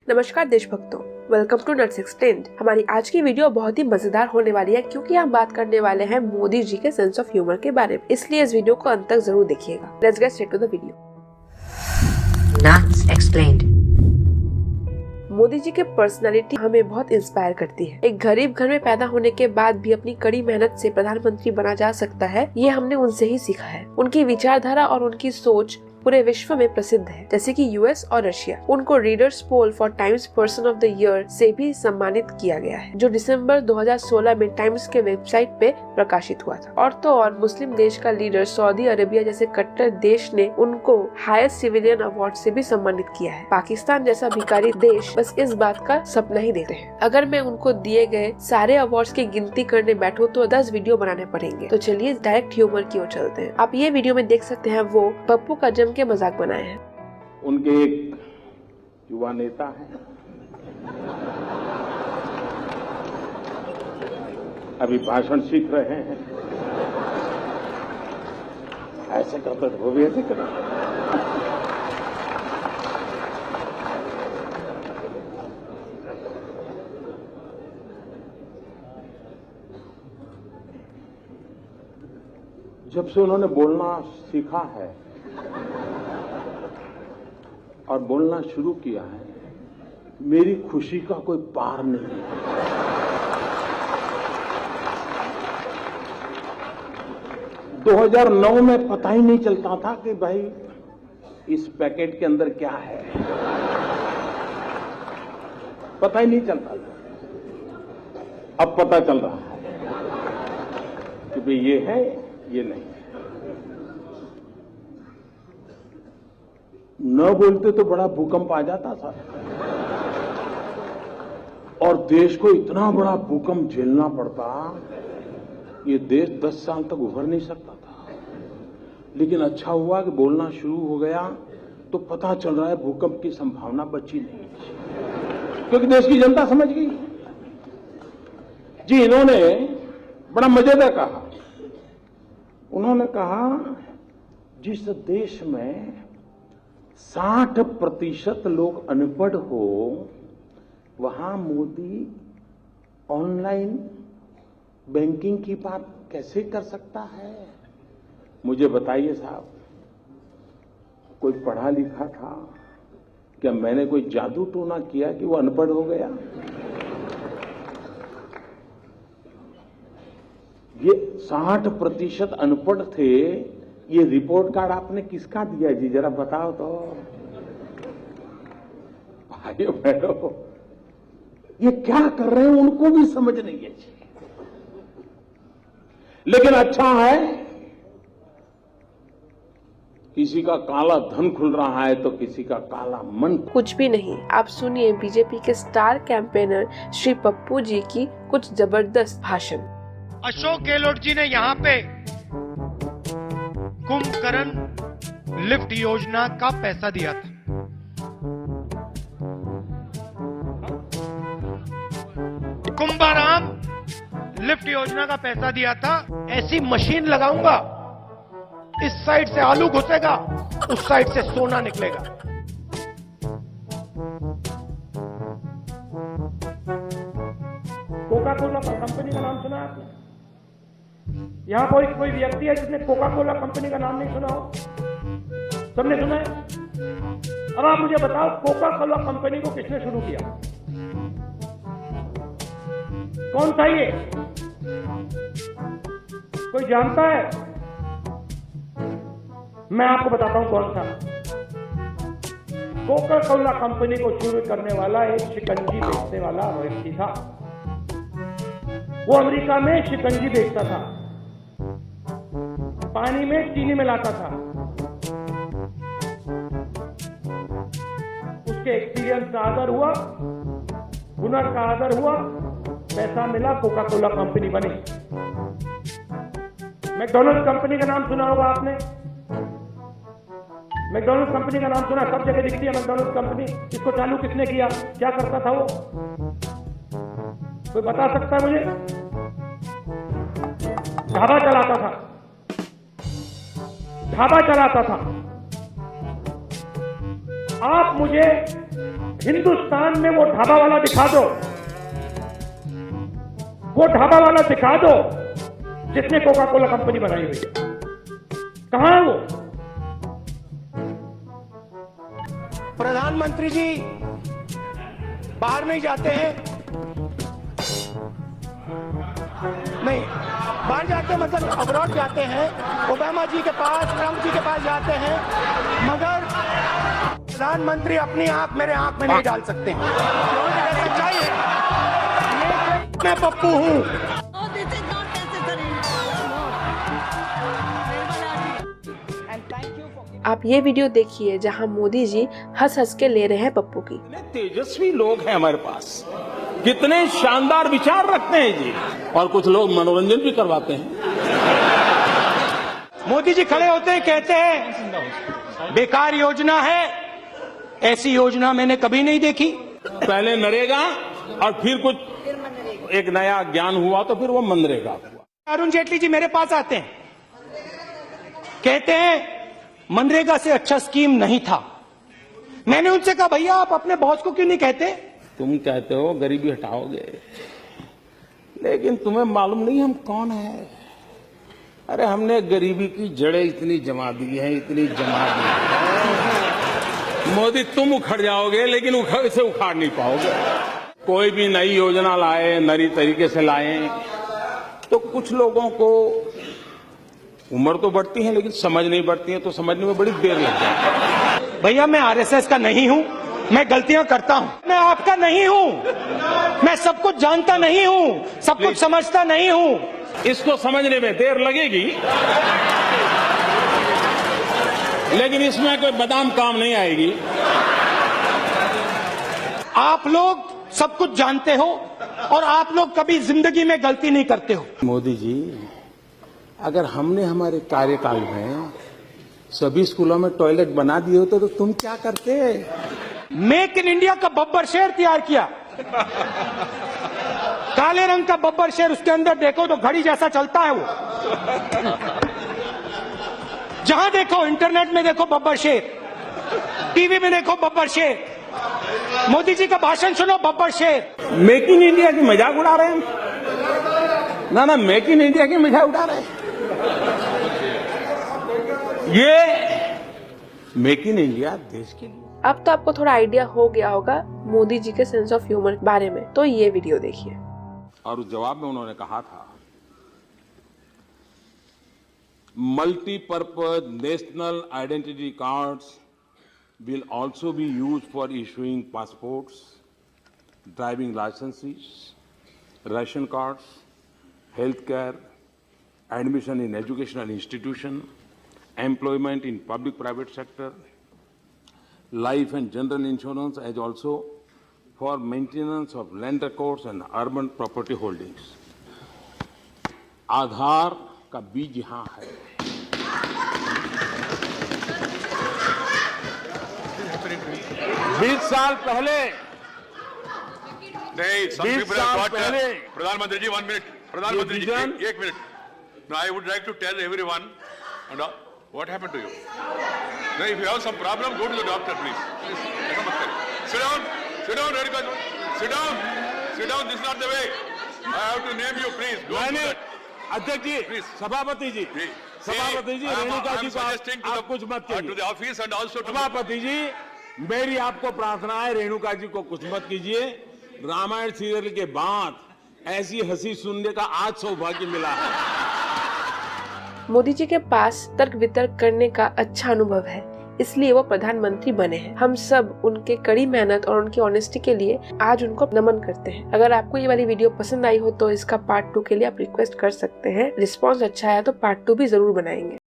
नमस्कार देशभक्तों, welcome to nuts explained. हमारी आज की वीडियो बहुत ही मजेदार होने वाली है क्योंकि हम बात करने वाले हैं मोदी जी के सेंस ऑफ ह्यूमर के बारे में, इसलिए इस वीडियो को अंत तक जरूर देखिएगा। Let's get straight to the video. Nuts explained. Modi ji की पर्सनालिटी हमें बहुत इंस्पायर करती है। एक गरीब घर में पैदा होने के बाद भी अपनी कड़ी मेहनत से प्रधानमंत्री बना जा सकता है, ये हमने उनसे ही सीखा है। उनकी विचारधारा और उनकी सोच पूरे विश्व में प्रसिद्ध है, जैसे कि यूएस और रशिया। उनको readers poll for Time's person of the year से भी सम्मानित किया गया है, जो दिसंबर 2016 में टाइम्स के वेबसाइट पे प्रकाशित हुआ था। और तो और मुस्लिम देश का लीडर सऊदी अरेबिया जैसे कट्टर देश ने उनको हाईएस्ट सिविलियन अवार्ड से भी सम्मानित किया है। पाकिस्तान जैसा भिखारी देश बस इस बात का सपना ही देखते हैं। अगर मैं उनको दिए गए सारे अवार्ड्स की गिनती करने बैठूं तो 10 वीडियो बनाने पड़ेंगे। तो चलिए डायरेक्ट ह्यूमर की ओर चलते हैं। आप ये वीडियो में देख सकते हैं, वो पप्पू का जम के मजाक बनाए हैं। उनके एक युवा नेता हैं, अभी भाषण सीख रहे हैं, ऐसे करते वो भी ऐसे कर। जब से उन्होंने बोलना सीखा है और बोलना शुरू किया है, मेरी खुशी का कोई पार नहीं है। 2009 में पता ही नहीं चलता था कि भाई इस पैकेट के अंदर क्या है, पता ही नहीं चलता था। अब पता चल रहा है कि भाई ये है, ये नहीं है। न बोलते तो बड़ा भूकंप आ जाता था और देश को इतना बड़ा भूकंप झेलना पड़ता, ये देश 10 साल तक उभर नहीं सकता था। लेकिन अच्छा हुआ कि बोलना शुरू हो गया तो पता चल रहा है भूकंप की संभावना बची नहीं, क्योंकि देश की जनता समझ गई। जी, इन्होंने बड़ा मजेदार कहा। उन्होंने कहा, जिस देश में 60% लोग अनपढ़ हो, वहां मोदी ऑनलाइन बैंकिंग की बात कैसे कर सकता है? मुझे बताइए साहब, कोई पढ़ा लिखा था क्या? मैंने कोई जादू टोना किया कि वो अनपढ़ हो गया? ये 60% अनपढ़ थे। ये रिपोर्ट कार्ड आपने किसका दिया जी, जरा बताओ तो। भाइयों बहनों, ये क्या कर रहे हैं उनको भी समझ नहीं है जी। लेकिन अच्छा है, किसी का काला धन खुल रहा है तो किसी का काला मन। कुछ भी नहीं, आप सुनिए बीजेपी के स्टार कैंपेनर श्री पप्पू जी की कुछ जबरदस्त भाषण। अशोक गहलोत जी ने यहाँ पे कुंभकर्ण लिफ्ट योजना का पैसा दिया था। कुंभाराम लिफ्ट योजना का पैसा दिया था। ऐसी मशीन लगाऊंगा, इस साइड से आलू घुसेगा, उस साइड से सोना निकलेगा। कोका कोला कंपनी का नाम सुना आपने? यहां कोई व्यक्ति है जिसने कोका कोला कंपनी का नाम नहीं सुना हो? सबने सुना है? अब आप मुझे बताओ, कोका कोला कंपनी को किसने शुरू किया? कौन था ये? कोई जानता है? मैं आपको बताता हूं कौन था। कोका कोला कंपनी को शुरू करने वाला एक शिकंजी बेचने वाला व्यक्ति था। वो अमेरिका में शिकंजी बेचता था, पानी में चीनी मिलाता था। उसके एक्सपीरियंस का आदर हुआ, हुनर का आदर हुआ, पैसा मिला, कोका कोला कंपनी बनी। मैकडॉनल्ड्स कंपनी का नाम सुना होगा आपने? मैकडॉनल्ड्स कंपनी का नाम सुना, सब जगह दिखती है मैकडॉनल्ड्स कंपनी। इसको चालू किसने किया? क्या करता था वो? कोई बता सकता है मुझे? ढाबा चलाता था, ढाबा चलाता था। आप मुझे हिंदुस्तान में वो ढाबा वाला दिखा दो, वो ढाबा वाला दिखा दो जिसने कोका कोला कंपनी बनाई हुई है। कहां है वो? प्रधानमंत्री जी बाहर नहीं जाते हैं, नहीं बाहर जाते हैं मतलब अब्रॉड जाते हैं, ओबामा जी के पास, ट्रंप जी के पास जाते हैं, मगर प्रधानमंत्री अपनी आंख मेरे आंख में नहीं डाल सकते हैं। सच्चाई है, मैं पप्पू हूं। आप ये वीडियो देखिए जहां मोदी जी हंस हंस के ले रहे हैं पप्पू की। कितने तेजस्वी लोग हैं हमारे पास, कितने शानदार विचार रखते हैं जी, और कुछ लोग मनोरंजन भी करवाते हैं। मोदी जी खड़े होते हैं, कहते हैं बेकार योजना है, ऐसी योजना मैंने कभी नहीं देखी। पहले नरेगा और फिर कुछ एक नया ज्ञान हुआ तो फिर वो मनरेगा हुआ। अरुण जेटली जी मेरे पास आते हैं, कहते हैं मनरेगा से अच्छा स्कीम नहीं था। मैंने उनसे कहा भैया आप अपने बॉस को क्यों नहीं कहते? तुम कहते हो गरीबी हटाओगे, लेकिन तुम्हें मालूम नहीं हम कौन है। अरे हमने गरीबी की जड़ें इतनी जमा दी हैं, इतनी जमा दी हैं। मोदी तुम उखड़ जाओगे लेकिन इसे उखाड़ नहीं पाओगे। कोई भी नई योजना लाए, नई तरीके से लाए, तो कुछ लोगों को उम्र तो बढ़ती है लेकिन समझ नहीं बढ़ती है, तो समझने में बड़ी देर लग जाती है। भैया मैं आरएसएस का नहीं हूं, मैं गलतियां करता हूं, मैं आपका नहीं हूं, मैं सब कुछ जानता नहीं हूं, सब कुछ समझता नहीं हूं। इसको समझने में देर लगेगी, लेकिन इसमें कोई बादाम काम नहीं आएगी। आप लोग सब कुछ जानते हो और आप लोग कभी जिंदगी में गलती नहीं करते हो। मोदी जी, अगर हमने हमारे कार्यकाल में सभी स्कूलों में टॉयलेट बना दिए होते तो तुम क्या करते? मेक इन इंडिया का बब्बर शेर तैयार किया, काले रंग का बब्बर शेर, उसके अंदर देखो तो घड़ी जैसा चलता है वो। जहां देखो, इंटरनेट में देखो बब्बर शेर, टीवी में देखो बब्बर शेर, मोदी जी का भाषण सुनो बब्बर शेर। मेक इन इंडिया की मजाक उड़ा रहे हैं ना, मेक इन इंडिया की मजाक उड़ा रहे हैं। ये मेक इन इंडिया देश के लिए। अब तो आपको थोड़ा आइडिया हो गया होगा मोदी जी के सेंस ऑफ ह्यूमर बारे में, तो ये वीडियो देखिए। और उस जवाब में उन्होंने कहा था, multipurpose national identity cards will also be used for issuing passports, driving licenses, ration cards, healthcare, admission in educational institution, employment in public-private sector, life and general insurance, as also for maintenance of land records and urban property holdings. आधार का बीज यहाँ है। 20 साल पहले नहीं, पहले प्रधानमंत्री जी 1 minute, प्रधानमंत्री जी 1 minute. Now I would like to tell everyone, what happened to you? No, if you have some problem, go to the doctor, please. ऐसा मत करें। Sit down, Renuka, sit down. This is not the way. I have to name you, please. Don't do that. अध्यक्ष जी, Please. सभापति जी, रेणुका जी को आप कुछ मत to कीजिए। the office and also to सभापति जी, मेरी आपको प्रार्थना है, रेणुका जी को कुछ मत कीजिए। रामायण सीरियल के बाद ऐसी हंसी सुनने का आज सौभाग्य मिला है। मोदी जी के पास तर्क वितर्क करने का अच्छा अनुभव है, इसलिए वो प्रधानमंत्री बने हैं। हम सब उनके कड़ी मेहनत और उनकी ऑनेस्टी के लिए आज उनको नमन करते हैं। अगर आपको ये वाली वीडियो पसंद आई हो तो इसका पार्ट 2 के लिए आप रिक्वेस्ट कर सकते हैं। रिस्पॉन्स अच्छा है तो पार्ट 2 भी जरूर बनाएंगे।